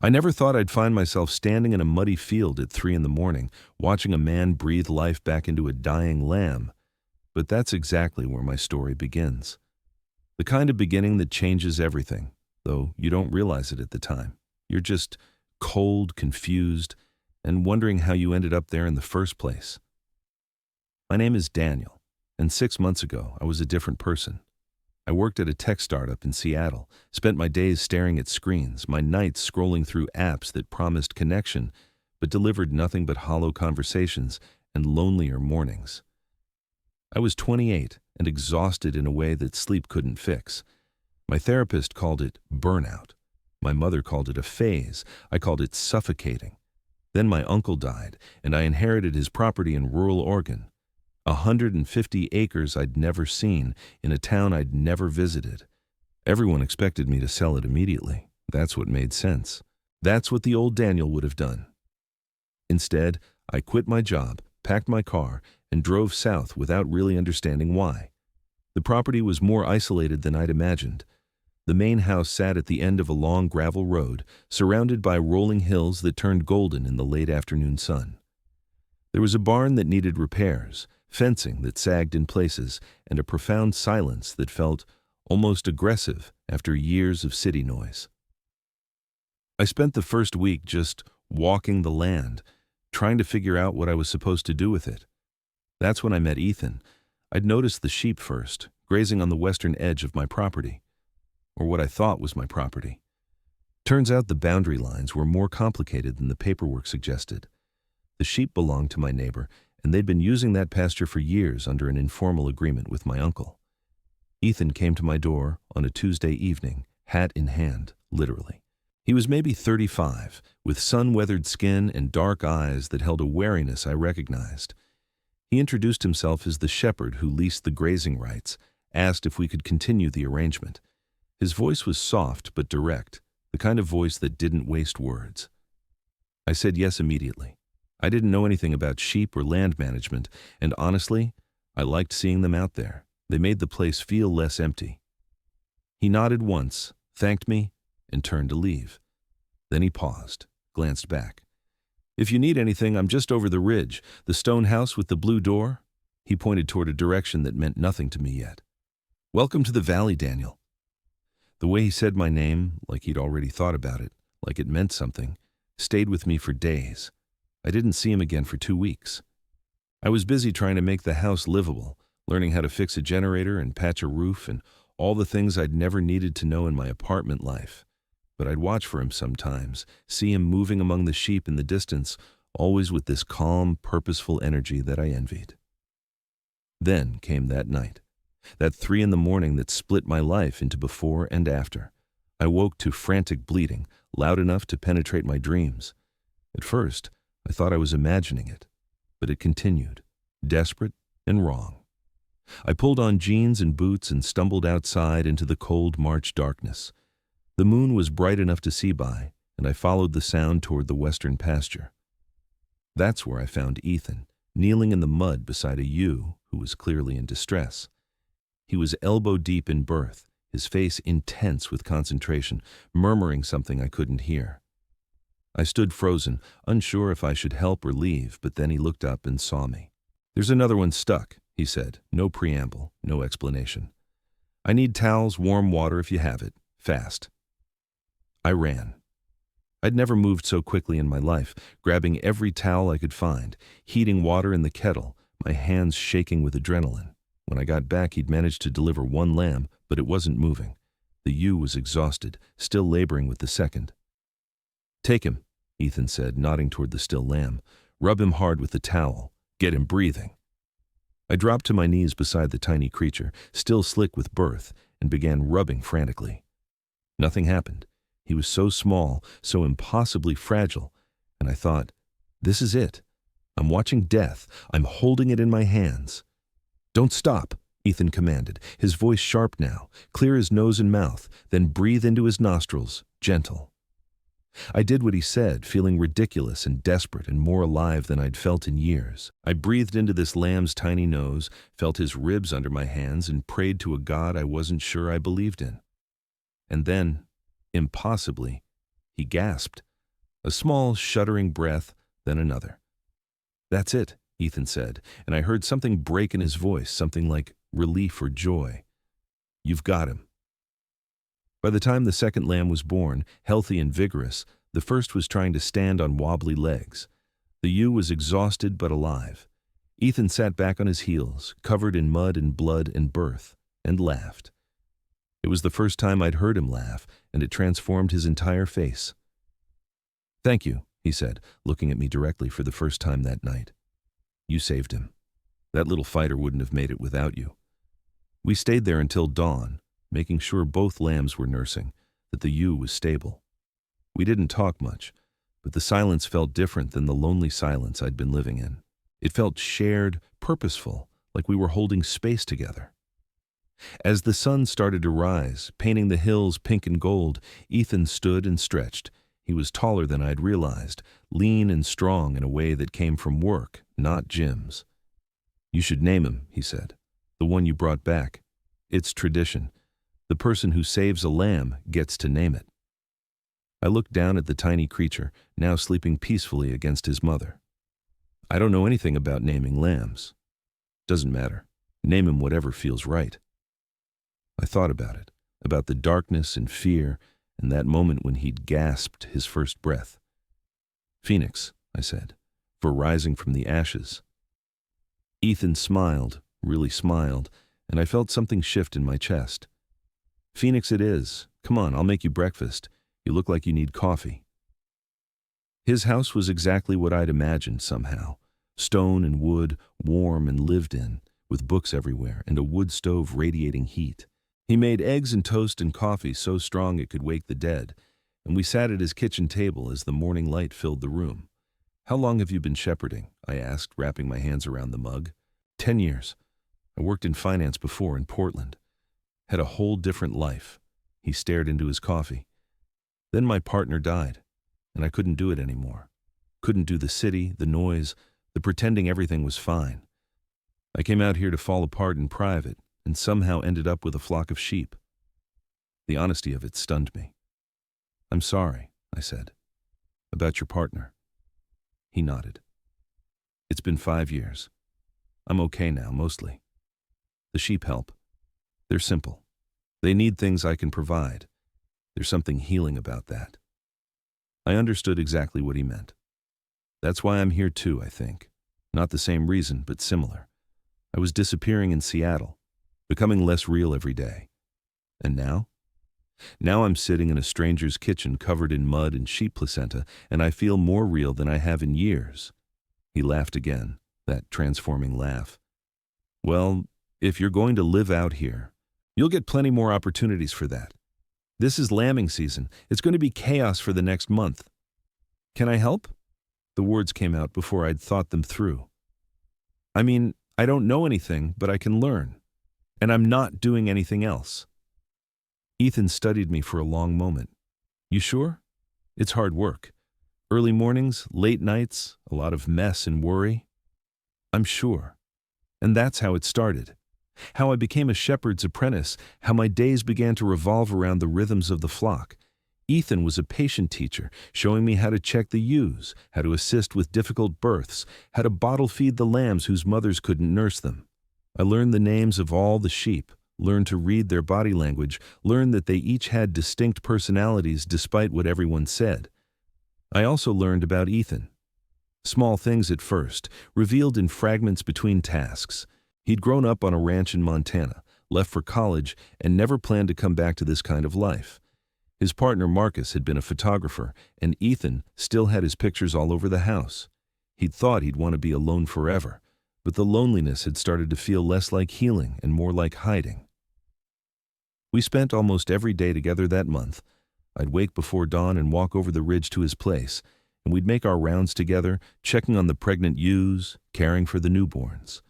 I never thought I'd find myself standing in a muddy field at 3 in the morning, watching a man breathe life back into a dying lamb. But that's exactly where my story begins. The kind of beginning that changes everything, though you don't realize it at the time. You're just cold, confused, and wondering how you ended up there in the first place. My name is Daniel, and 6 months ago I was a different person. I worked at a tech startup in Seattle, spent my days staring at screens, my nights scrolling through apps that promised connection, but delivered nothing but hollow conversations and lonelier mornings. I was 28 and exhausted in a way that sleep couldn't fix. My therapist called it burnout. My mother called it a phase. I called it suffocating. Then my uncle died, and I inherited his property in rural Oregon. 150 acres I'd never seen, in a town I'd never visited. Everyone expected me to sell it immediately. That's what made sense. That's what the old Daniel would have done. Instead, I quit my job, packed my car, and drove south without really understanding why. The property was more isolated than I'd imagined. The main house sat at the end of a long gravel road, surrounded by rolling hills that turned golden in the late afternoon sun. There was a barn that needed repairs, fencing that sagged in places, and a profound silence that felt almost aggressive after years of city noise. I spent the first week just walking the land, trying to figure out what I was supposed to do with it. That's when I met Ethan. I'd noticed the sheep first, grazing on the western edge of my property, or what I thought was my property. Turns out the boundary lines were more complicated than the paperwork suggested. The sheep belonged to my neighbor, and they'd been using that pasture for years under an informal agreement with my uncle. Ethan came to my door on a Tuesday evening, hat in hand, literally. He was maybe 35, with sun-weathered skin and dark eyes that held a wariness I recognized. He introduced himself as the shepherd who leased the grazing rights, asked if we could continue the arrangement. His voice was soft but direct, the kind of voice that didn't waste words. I said yes immediately. I didn't know anything about sheep or land management, and honestly, I liked seeing them out there. They made the place feel less empty. He nodded once, thanked me, and turned to leave. Then he paused, glanced back. "If you need anything, I'm just over the ridge, the stone house with the blue door." He pointed toward a direction that meant nothing to me yet. "Welcome to the valley, Daniel." The way he said my name, like he'd already thought about it, like it meant something, stayed with me for days. I didn't see him again for 2 weeks. I was busy trying to make the house livable, learning how to fix a generator and patch a roof and all the things I'd never needed to know in my apartment life. But I'd watch for him sometimes, see him moving among the sheep in the distance, always with this calm, purposeful energy that I envied. Then came that night, that 3 in the morning that split my life into before and after. I woke to frantic bleeding, loud enough to penetrate my dreams. At first, I thought I was imagining it, but it continued, desperate and wrong. I pulled on jeans and boots and stumbled outside into the cold March darkness. The moon was bright enough to see by, and I followed the sound toward the western pasture. That's where I found Ethan, kneeling in the mud beside a ewe who was clearly in distress. He was elbow-deep in birth, his face intense with concentration, murmuring something I couldn't hear. I stood frozen, unsure if I should help or leave, but then he looked up and saw me. "There's another one stuck," he said, no preamble, no explanation. "I need towels, warm water if you have it, fast." I ran. I'd never moved so quickly in my life, grabbing every towel I could find, heating water in the kettle, my hands shaking with adrenaline. When I got back, he'd managed to deliver 1 lamb, but it wasn't moving. The ewe was exhausted, still laboring with the second. "Take him," Ethan said, nodding toward the still lamb. "Rub him hard with the towel. Get him breathing." I dropped to my knees beside the tiny creature, still slick with birth, and began rubbing frantically. Nothing happened. He was so small, so impossibly fragile, and I thought, this is it. I'm watching death. I'm holding it in my hands. "Don't stop," Ethan commanded, his voice sharp now. "Clear his nose and mouth, then breathe into his nostrils, gentle." I did what he said, feeling ridiculous and desperate and more alive than I'd felt in years. I breathed into this lamb's tiny nose, felt his ribs under my hands, and prayed to a God I wasn't sure I believed in. And then, impossibly, he gasped. A small, shuddering breath, then another. "That's it," Ethan said, and I heard something break in his voice, something like relief or joy. "You've got him." By the time the second lamb was born, healthy and vigorous, the first was trying to stand on wobbly legs. The ewe was exhausted but alive. Ethan sat back on his heels, covered in mud and blood and birth, and laughed. It was the first time I'd heard him laugh, and it transformed his entire face. "Thank you," he said, looking at me directly for the first time that night. "You saved him. That little fighter wouldn't have made it without you." We stayed there until dawn, making sure both lambs were nursing, that the ewe was stable. We didn't talk much, but the silence felt different than the lonely silence I'd been living in. It felt shared, purposeful, like we were holding space together. As the sun started to rise, painting the hills pink and gold, Ethan stood and stretched. He was taller than I'd realized, lean and strong in a way that came from work, not gyms. "You should name him," he said. "The one you brought back. It's tradition. The person who saves a lamb gets to name it." I looked down at the tiny creature, now sleeping peacefully against his mother. "I don't know anything about naming lambs." "Doesn't matter. Name him whatever feels right." I thought about the darkness and fear, and that moment when he'd gasped his first breath. "Phoenix," I said, "for rising from the ashes." Ethan smiled, really smiled, and I felt something shift in my chest. "Phoenix it is. Come on, I'll make you breakfast. You look like you need coffee." His house was exactly what I'd imagined somehow. Stone and wood, warm and lived in, with books everywhere and a wood stove radiating heat. He made eggs and toast and coffee so strong it could wake the dead, and we sat at his kitchen table as the morning light filled the room. "How long have you been shepherding?" I asked, wrapping my hands around the mug. 10 years. I worked in finance before in Portland. Had a whole different life." He stared into his coffee. "Then my partner died, and I couldn't do it anymore. Couldn't do the city, the noise, the pretending everything was fine. I came out here to fall apart in private, and somehow ended up with a flock of sheep." The honesty of it stunned me. "I'm sorry," I said. "About your partner." He nodded. "It's been 5 years. I'm okay now, mostly. The sheep help. They're simple. They need things I can provide. There's something healing about that." I understood exactly what he meant. That's why I'm here too, I think. Not the same reason, but similar. I was disappearing in Seattle, becoming less real every day. And now? Now I'm sitting in a stranger's kitchen covered in mud and sheep placenta, and I feel more real than I have in years. He laughed again, that transforming laugh. "Well, if you're going to live out here, you'll get plenty more opportunities for that. This is lambing season. It's going to be chaos for the next month. Can I help?" The words came out before I'd thought them through. "I mean, I don't know anything, but I can learn. And I'm not doing anything else." Ethan studied me for a long moment. "You sure? It's hard work. Early mornings, late nights, a lot of mess and worry." "I'm sure. And that's how it started. How I became a shepherd's apprentice, how my days began to revolve around the rhythms of the flock. Ethan was a patient teacher, showing me how to check the ewes, how to assist with difficult births, how to bottle feed the lambs whose mothers couldn't nurse them. I learned the names of all the sheep, learned to read their body language, learned that they each had distinct personalities despite what everyone said. I also learned about Ethan. Small things at first, revealed in fragments between tasks. He'd grown up on a ranch in Montana, left for college, and never planned to come back to this kind of life. His partner Marcus had been a photographer, and Ethan still had his pictures all over the house. He'd thought he'd want to be alone forever, but the loneliness had started to feel less like healing and more like hiding. We spent almost every day together that month. I'd wake before dawn and walk over the ridge to his place, and we'd make our rounds together, checking on the pregnant ewes, caring for the newborns.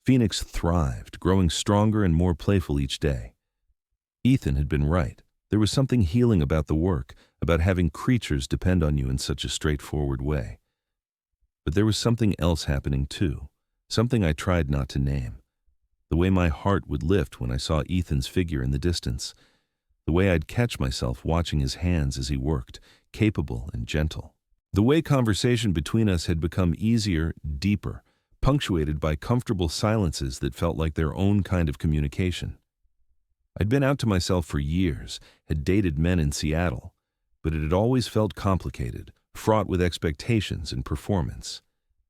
Phoenix thrived, growing stronger and more playful each day. Ethan had been right. There was something healing about the work, about having creatures depend on you in such a straightforward way. But there was something else happening too, something I tried not to name. The way my heart would lift when I saw Ethan's figure in the distance, the way I'd catch myself watching his hands as he worked, capable and gentle. The way conversation between us had become easier, deeper, punctuated by comfortable silences that felt like their own kind of communication. I'd been out to myself for years, had dated men in Seattle, but it had always felt complicated, fraught with expectations and performance.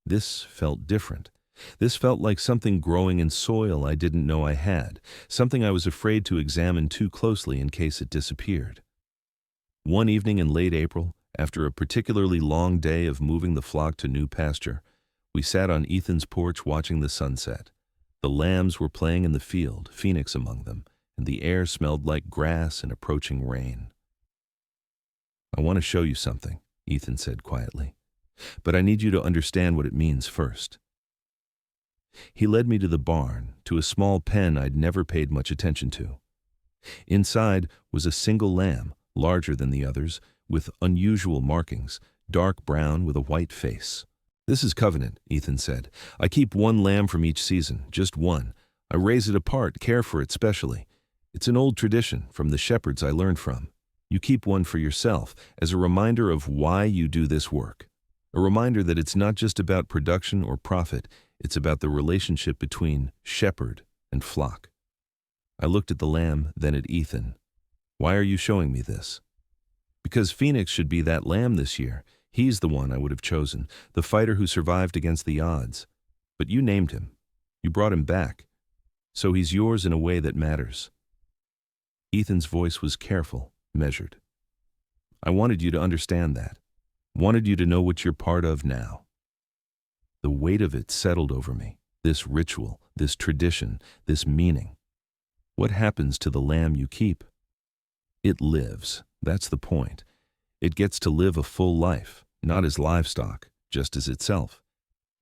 This felt different. This felt like something growing in soil I didn't know I had, something I was afraid to examine too closely in case it disappeared. One evening in late April, after a particularly long day of moving the flock to new pasture, we sat on Ethan's porch watching the sunset. The lambs were playing in the field, Phoenix among them, and the air smelled like grass and approaching rain. "I want to show you something," Ethan said quietly, "but I need you to understand what it means first." He led me to the barn, to a small pen I'd never paid much attention to. Inside was a single lamb, larger than the others, with unusual markings, dark brown with a white face. "This is Covenant," Ethan said. "I keep one lamb from each season, just one. I raise it apart, care for it specially. It's an old tradition from the shepherds I learned from. You keep one for yourself as a reminder of why you do this work. A reminder that it's not just about production or profit, it's about the relationship between shepherd and flock." I looked at the lamb, then at Ethan. "Why are you showing me this?" "Because Phoenix should be that lamb this year. He's the one I would have chosen, the fighter who survived against the odds. But you named him. You brought him back. So he's yours in a way that matters." Ethan's voice was careful, measured. "I wanted you to understand that. Wanted you to know what you're part of now." The weight of it settled over me. This ritual, this tradition, this meaning. What happens to the lamb you keep? It lives. That's the point. It gets to live a full life, not as livestock, just as itself.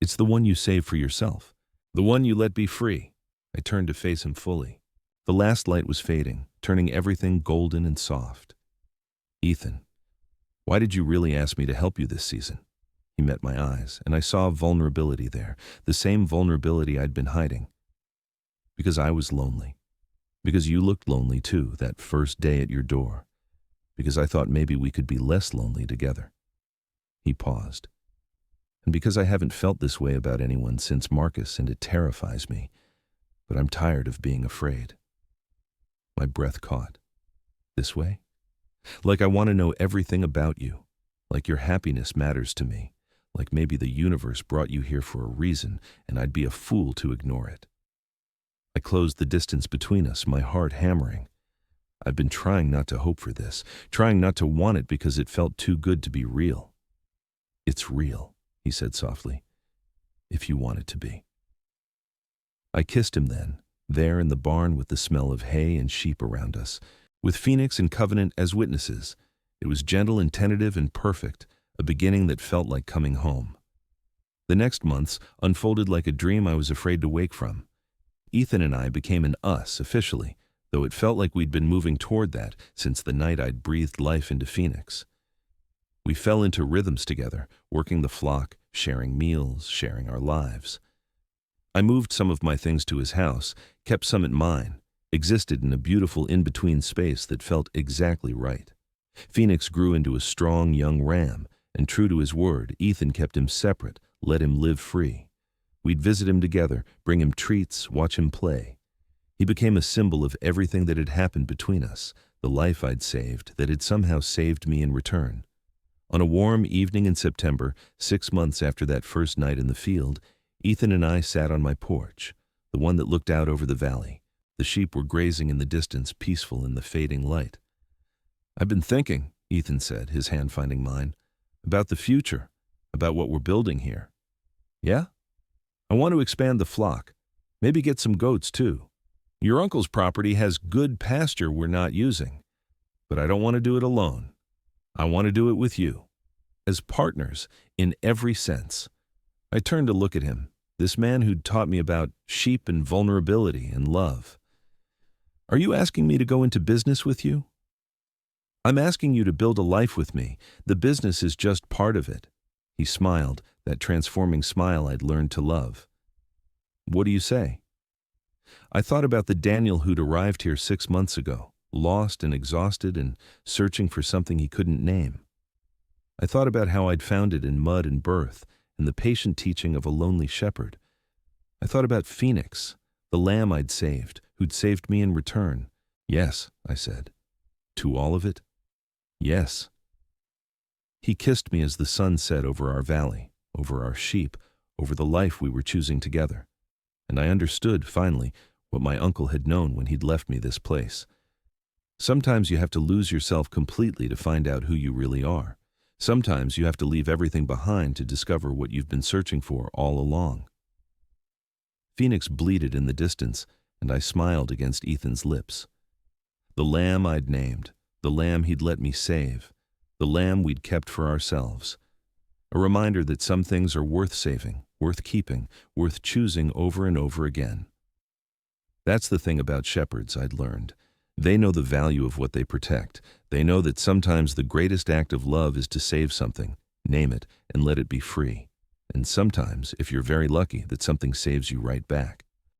It's the one you save for yourself, the one you let be free. I turned to face him fully. The last light was fading, turning everything golden and soft. "Ethan, why did you really ask me to help you this season?" He met my eyes, and I saw vulnerability there, the same vulnerability I'd been hiding. "Because I was lonely. Because you looked lonely too, that first day at your door. Because I thought maybe we could be less lonely together." He paused. "And because I haven't felt this way about anyone since Marcus, and it terrifies me. But I'm tired of being afraid." My breath caught. "This way? Like I want to know everything about you. Like your happiness matters to me. Like maybe the universe brought you here for a reason, and I'd be a fool to ignore it." I closed the distance between us, my heart hammering. I've been trying not to hope for this, trying not to want it because it felt too good to be real. "It's real," he said softly, "if you want it to be." I kissed him then, there in the barn with the smell of hay and sheep around us, with Phoenix and Covenant as witnesses. It was gentle and tentative and perfect, a beginning that felt like coming home. The next months unfolded like a dream I was afraid to wake from. Ethan and I became an us officially, though it felt like we'd been moving toward that since the night I'd breathed life into Phoenix. We fell into rhythms together, working the flock, sharing meals, sharing our lives. I moved some of my things to his house, kept some at mine, existed in a beautiful in-between space that felt exactly right. Phoenix grew into a strong young ram, and true to his word, Ethan kept him separate, let him live free. We'd visit him together, bring him treats, watch him play. He became a symbol of everything that had happened between us, the life I'd saved that had somehow saved me in return. On a warm evening in September, 6 months after that first night in the field, Ethan and I sat on my porch, the one that looked out over the valley. The sheep were grazing in the distance, peaceful in the fading light. "I've been thinking," Ethan said, his hand finding mine, "about the future, about what we're building here." "Yeah? I want to expand the flock, maybe get some goats too. Your uncle's property has good pasture we're not using, but I don't want to do it alone. I want to do it with you, as partners in every sense." I turned to look at him, this man who'd taught me about sheep and vulnerability and love. "Are you asking me to go into business with you?" "I'm asking you to build a life with me. The business is just part of it." He smiled, that transforming smile I'd learned to love. "What do you say?" I thought about the Daniel who'd arrived here 6 months ago, lost and exhausted and searching for something he couldn't name. I thought about how I'd found it in mud and birth, and the patient teaching of a lonely shepherd. I thought about Phoenix, the lamb I'd saved, who'd saved me in return. Yes, I said. To all of it? Yes. He kissed me as the sun set over our valley, over our sheep, over the life we were choosing together. And I understood, finally, what my uncle had known when he'd left me this place. Sometimes you have to lose yourself completely to find out who you really are. Sometimes you have to leave everything behind to discover what you've been searching for all along. Phoenix bleated in the distance, and I smiled against Ethan's lips. The lamb I'd named, the lamb he'd let me save, the lamb we'd kept for ourselves. A reminder that some things are worth saving, worth keeping, worth choosing over and over again. That's the thing about shepherds, I'd learned. They know the value of what they protect. They know that sometimes the greatest act of love is to save something, name it, and let it be free. And sometimes, if you're very lucky, that something saves you right back.